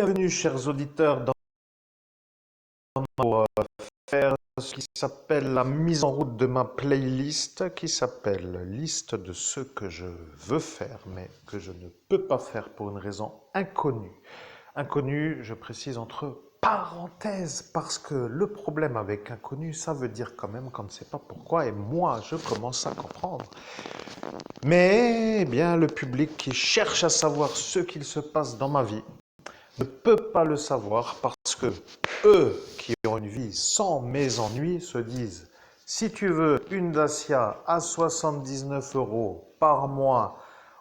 Bienvenue, chers auditeurs, pour faire ce qui s'appelle la mise en route de ma playlist, qui s'appelle Liste de ce que je veux faire, mais que je ne peux pas faire pour une raison inconnue. Inconnu, je précise entre parenthèses, parce que le problème avec inconnu, ça veut dire quand même qu'on ne sait pas pourquoi, et moi, je commence à comprendre. Mais, eh bien, le public qui cherche à savoir ce qu'il se passe dans ma vie, ne peut pas le savoir parce que eux qui ont une vie sans mes ennuis se disent si tu veux une Dacia à 79 € par mois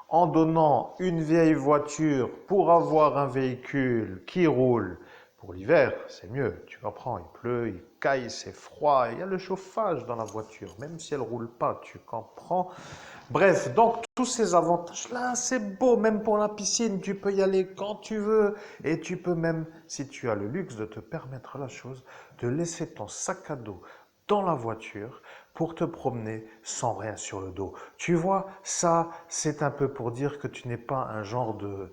en donnant une vieille voiture pour avoir un véhicule qui roule, pour l'hiver, c'est mieux, tu comprends, il pleut, il caille, c'est froid, il y a le chauffage dans la voiture, même si elle ne roule pas, tu comprends. Bref, donc tous ces avantages-là, c'est beau, même pour la piscine, tu peux y aller quand tu veux, et tu peux même, si tu as le luxe de te permettre la chose, de laisser ton sac à dos dans la voiture pour te promener sans rien sur le dos. Tu vois, ça, c'est un peu pour dire que tu n'es pas un genre de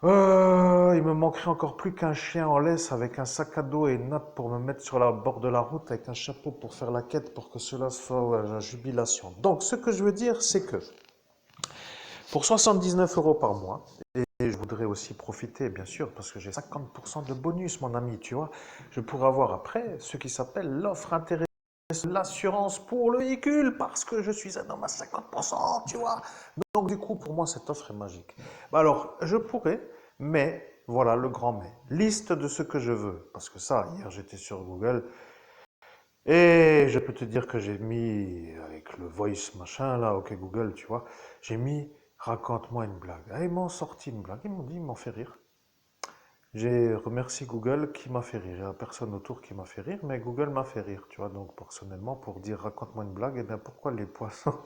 il me manquerait encore plus qu'un chien en laisse avec un sac à dos et une nappe pour me mettre sur la bord de la route avec un chapeau pour faire la quête pour que cela soit la jubilation. Donc, ce que je veux dire, c'est que pour 79 € par mois, et je voudrais aussi profiter, bien sûr, parce que j'ai 50% de bonus, mon ami, tu vois, je pourrais avoir après ce qui s'appelle l'offre intéressante, l'assurance pour le véhicule, parce que je suis un homme à 50%, tu vois. Donc, du coup, pour moi, cette offre est magique. Alors, je pourrais, mais, voilà le grand mais. Liste de ce que je veux. Parce que ça, hier, j'étais sur Google, et je peux te dire que j'ai mis, avec le voice machin, là, OK Google, tu vois, j'ai mis, raconte-moi une blague. Ah, ils m'ont sorti une blague, ils m'ont dit, ils m'ont fait rire. J'ai remercié Google qui m'a fait rire. Il n'y a personne autour qui m'a fait rire, mais Google m'a fait rire, tu vois. Donc, personnellement, pour dire raconte-moi une blague, eh bien, pourquoi les poissons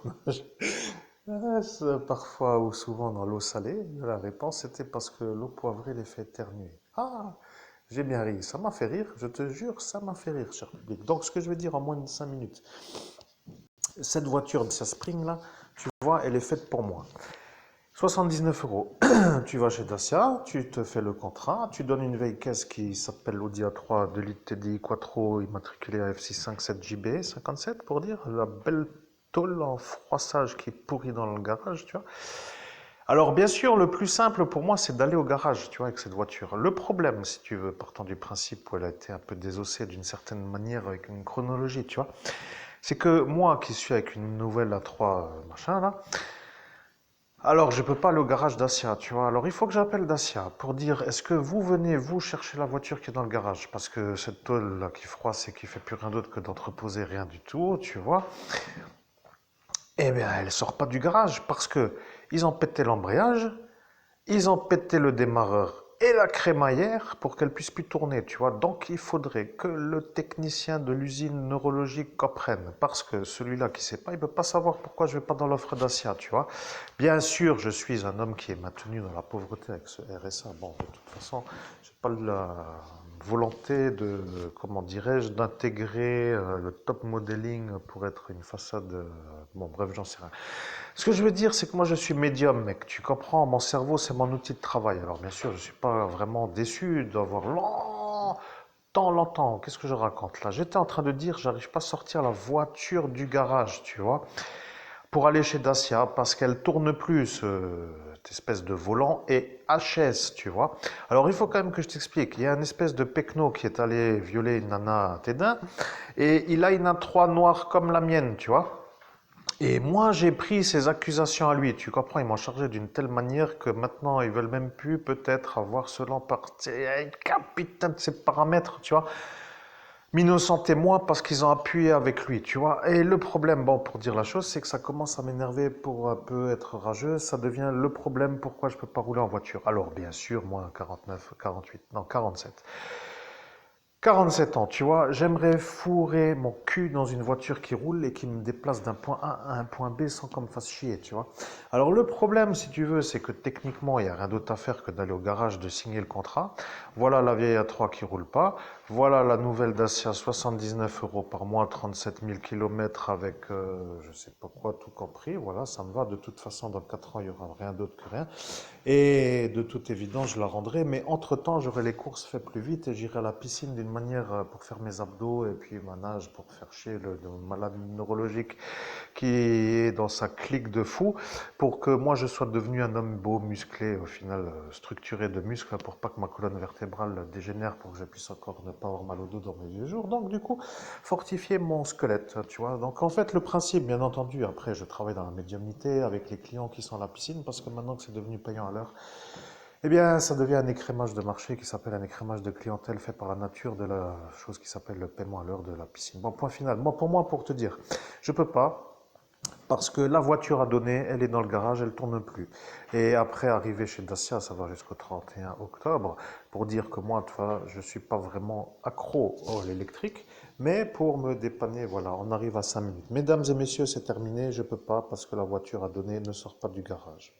nagent parfois ou souvent dans l'eau salée? La réponse était parce que l'eau poivrée les fait éternuer. Ah, j'ai bien ri. Ça m'a fait rire, je te jure, ça m'a fait rire, cher public. Donc, ce que je veux dire en moins de 5 minutes, cette voiture de sa Spring là, tu vois, elle est faite pour moi. 79 €. Tu vas chez Dacia, tu te fais le contrat, tu donnes une vieille caisse qui s'appelle l'Audi A3 de litre TDI Quattro immatriculé à F657JB 57 pour dire, la belle tôle en froissage qui est pourrie dans le garage, tu vois. Alors bien sûr, le plus simple pour moi, c'est d'aller au garage, tu vois, avec cette voiture. Le problème, si tu veux, partant du principe où elle a été un peu désossée d'une certaine manière avec une chronologie, tu vois, c'est que moi qui suis avec une nouvelle A3 machin là, alors, je ne peux pas aller au garage Dacia, tu vois. Alors, il faut que j'appelle Dacia pour dire, est-ce que vous venez, vous, chercher la voiture qui est dans le garage? Parce que cette tôle-là qui froisse et qui fait plus rien d'autre que d'entreposer rien du tout, tu vois. Eh bien, elle sort pas du garage parce que ils ont pété l'embrayage, ils ont pété le démarreur et la crémaillère pour qu'elle puisse plus tourner, tu vois. Donc, il faudrait que le technicien de l'usine neurologique comprenne. Parce que celui-là qui ne sait pas, il ne peut pas savoir pourquoi je ne vais pas dans l'offre Dacia, tu vois. Bien sûr, je suis un homme qui est maintenu dans la pauvreté avec ce RSA. Bon, de toute façon, je n'ai pas la volonté de, comment dirais-je, d'intégrer le top modeling pour être une façade. Bon, bref, j'en sais rien. Ce que je veux dire, c'est que moi, je suis médium, mec. Tu comprends? Mon cerveau, c'est mon outil de travail. Alors, bien sûr, je ne suis pas vraiment déçu d'avoir longtemps. Qu'est-ce que je raconte là? J'étais en train de dire, j'arrive pas à sortir la voiture du garage, tu vois, pour aller chez Dacia, parce qu'elle tourne plus, cette espèce de volant, et HS, tu vois. Alors, il faut quand même que je t'explique. Il y a une espèce de pecno qui est allé violer une nana à Tédin, et il a une A3 noire comme la mienne, tu vois. Et moi, j'ai pris ces accusations à lui. Tu comprends, ils m'ont chargé d'une telle manière que maintenant, ils veulent même plus peut-être avoir cela par capitaine de ces paramètres, tu vois. M'innocenter moi parce qu'ils ont appuyé avec lui, tu vois. Et le problème, bon, pour dire la chose, c'est que ça commence à m'énerver pour un peu être rageux. Ça devient le problème pourquoi je peux pas rouler en voiture. Alors, bien sûr, moi, 49, 48, non, 47. 47 ans, tu vois, j'aimerais fourrer mon cul dans une voiture qui roule et qui me déplace d'un point A à un point B sans qu'on me fasse chier, tu vois. Alors le problème, si tu veux, c'est que techniquement, il n'y a rien d'autre à faire que d'aller au garage, de signer le contrat. Voilà la vieille A3 qui roule pas. Voilà la nouvelle Dacia, 79 euros par mois, 37 000 kilomètres avec je sais pas quoi, tout compris. Voilà, ça me va. De toute façon, dans 4 ans, il n'y aura rien d'autre que rien. Et de toute évidence, je la rendrai, mais entre-temps, j'aurai les courses fait plus vite et j'irai à la piscine d'une manière pour faire mes abdos et puis ma nage pour faire chier le malade neurologique qui est dans sa clique de fou pour que moi je sois devenu un homme beau, musclé, au final structuré de muscles pour pas que ma colonne vertébrale dégénère pour que je puisse encore ne pas avoir mal au dos dans mes vieux jours. Donc du coup, fortifier mon squelette, tu vois. Donc en fait, le principe, bien entendu, après je travaille dans la médiumnité avec les clients qui sont à la piscine parce que maintenant que c'est devenu payant à l'heure, eh bien, ça devient un écrémage de marché qui s'appelle un écrémage de clientèle fait par la nature de la chose qui s'appelle le paiement à l'heure de la piscine. Bon, point final. Pour moi, pour te dire, je peux pas. Parce que la voiture a donné, elle est dans le garage, elle tourne plus. Et après, arriver chez Dacia, ça va jusqu'au 31 octobre, pour dire que moi, tu vois, je suis pas vraiment accro à l'électrique, mais pour me dépanner, voilà, on arrive à 5 minutes. Mesdames et messieurs, c'est terminé, je peux pas parce que la voiture a donné, ne sort pas du garage.